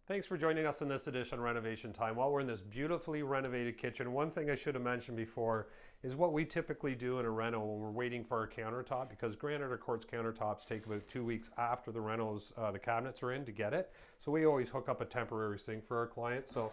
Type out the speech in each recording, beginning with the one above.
Thanks for joining us in this edition of Renovation Time. While we're in this beautifully renovated kitchen, one thing I should have mentioned before is what we typically do in a reno when we're waiting for our countertop, because granite or quartz countertops take about 2 weeks after the renos, the cabinets are in to get it. So we always hook up a temporary sink for our clients. So,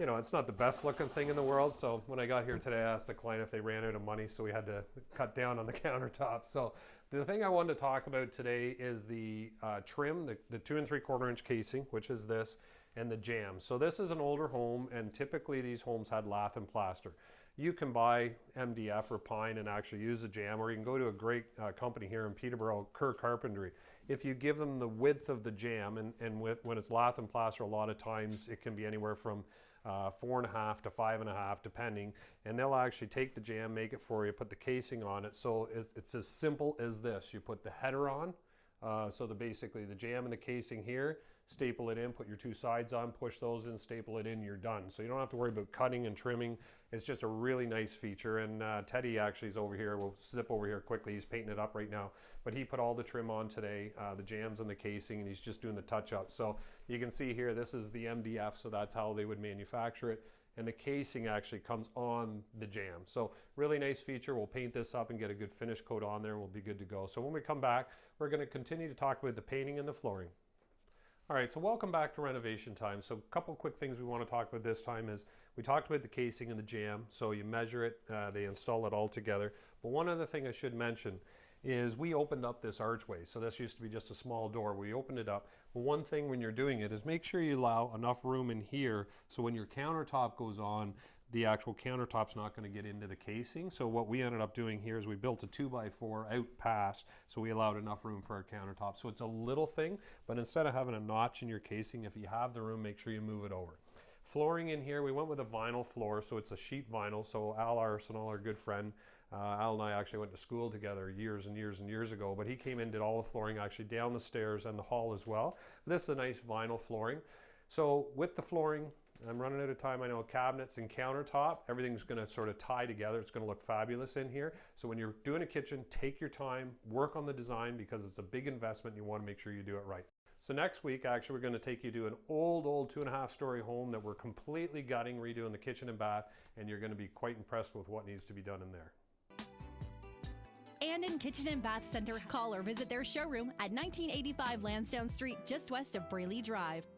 you know, it's not the best looking thing in the world. So when I got here today, I asked the client if they ran out of money, so we had to cut down on the countertop. So the thing I wanted to talk about today is the trim, the 2 3/4 inch casing, which is this, and the jamb. So this is an older home, and typically these homes had lath and plaster. You can buy MDF or pine and actually use a jamb, or you can go to a great company here in Peterborough, Kerr Carpentry. If you give them the width of the jamb, and when it's lath and plaster, a lot of times it can be anywhere from 4.5 to 5.5 depending, and they'll actually take the jamb, make it for you, put the casing on it. So it's as simple as this. You put the header on, so basically the jamb and the casing here, staple it in, put your 2 sides on, push those in, staple it in, you're done. So you don't have to worry about cutting and trimming. It's just a really nice feature. And Teddy actually is over here. We'll zip over here quickly. He's painting it up right now. But he put all the trim on today, the jambs and the casing, and he's just doing the touch up. So you can see here, this is the MDF, so that's how they would manufacture it. And the casing actually comes on the jamb. So really nice feature. We'll paint this up and get a good finish coat on there, and we'll be good to go. So when we come back, we're going to continue to talk about the painting and the flooring. All right, so welcome back to Renovation Time. So a couple quick things we want to talk about this time is we talked about the casing and the jamb. So you measure it, they install it all together. But one other thing I should mention is we opened up this archway. So this used to be just a small door. We opened it up. Well, one thing when you're doing it is make sure you allow enough room in here so when your countertop goes on, the actual countertop's not going to get into the casing. So what we ended up doing here is we built a 2x4 out past, so we allowed enough room for our countertop. So it's a little thing, but instead of having a notch in your casing, if you have the room, make sure you move it over. Flooring in here, we went with a vinyl floor, so it's a sheet vinyl. So Al Arsenal, our good friend, Al and I actually went to school together years and years and years ago, but he came in, did all the flooring actually down the stairs and the hall as well. This is a nice vinyl flooring. So with the flooring, I'm running out of time, I know, cabinets and countertop, everything's going to sort of tie together. It's going to look fabulous in here. So when you're doing a kitchen, take your time, work on the design, because it's a big investment. You want to make sure you do it right. So next week, actually, we're going to take you to an old 2.5-story home that we're completely gutting, redoing the kitchen and bath, and you're going to be quite impressed with what needs to be done in there. And in Kitchen and Bath Center, call or visit their showroom at 1985 Lansdowne Street, just west of Brayley Drive.